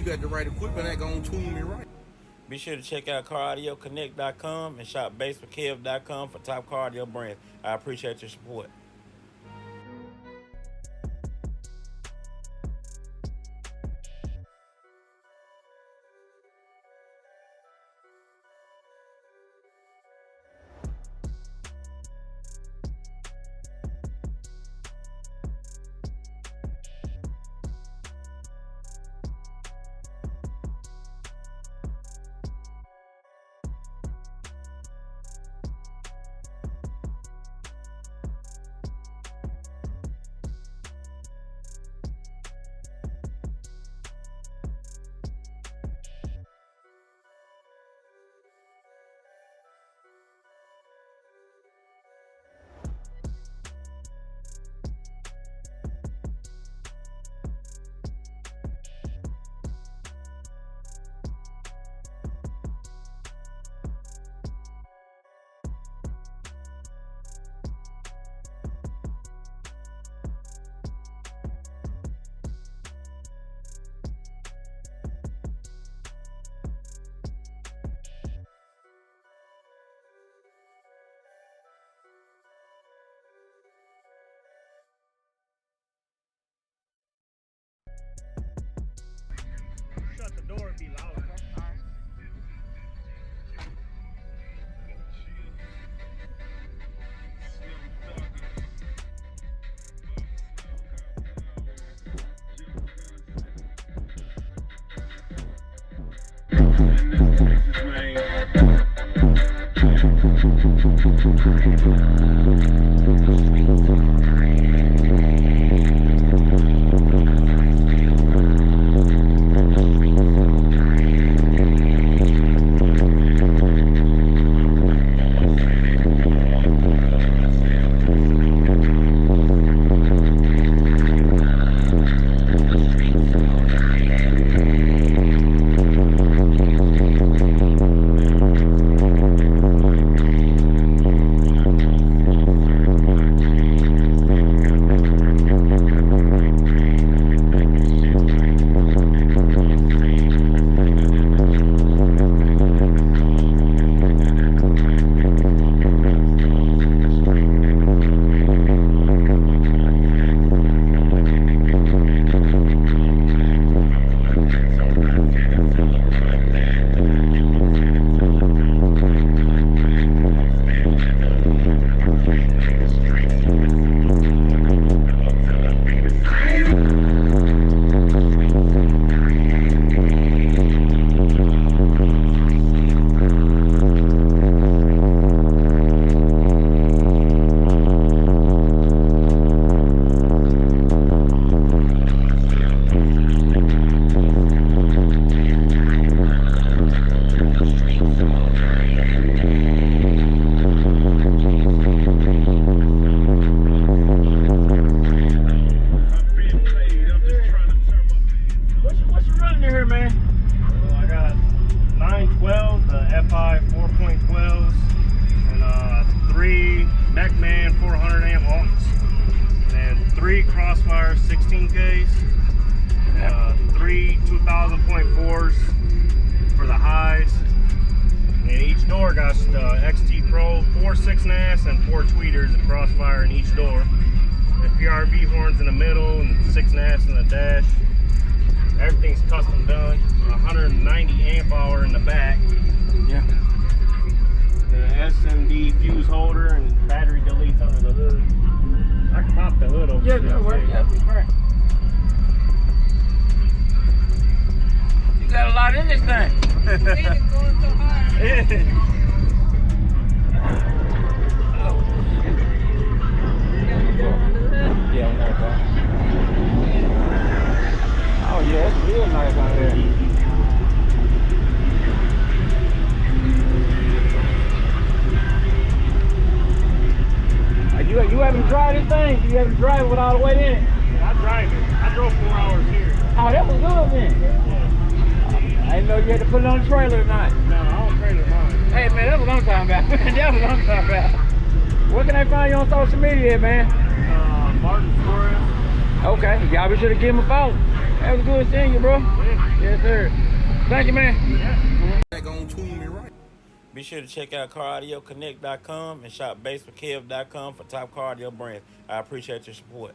got the right equipment, that gonna tune me right. Be sure to check out CarAudioConnect.com and shop BASSWITHKEV.com for top car audio brands. I appreciate your support. Shut the door and be loud. Crossfire 16Ks, 3 2000.4s for the highs, and each door got XT Pro, 4 6.5s and 4 tweeters of Crossfire in each door, and PRV horns in the middle and 6.5s in the dash. Everything's custom done. 190 amp hour in the back. Yeah. The SMD fuse holder and battery deletes under the hood. I can pop the hood over. Yeah, that works. Yeah, right. You got a lot in this thing. It's going so hard. Yeah, nice. Oh yeah, it's real nice out there. You haven't drive this thing? You haven't drive it with all the way in it? Yeah, I drive it. I drove 4 hours here. Oh, that was good then. Yeah. I didn't know you had to put it on the trailer or not. No, I don't trailer mine. Hey man, that's what I'm talking about. That's what I'm talking about. Where can I find you on social media, man? Martin Torres. Okay, y'all be sure to give him a follow. That was good seeing you, bro. Yeah. Yes, sir. Thank you, man. That gonna tune me right. Be sure to check out CarAudioConnect.com and shop BASSWITHKEV.com for top car audio brands. I appreciate your support.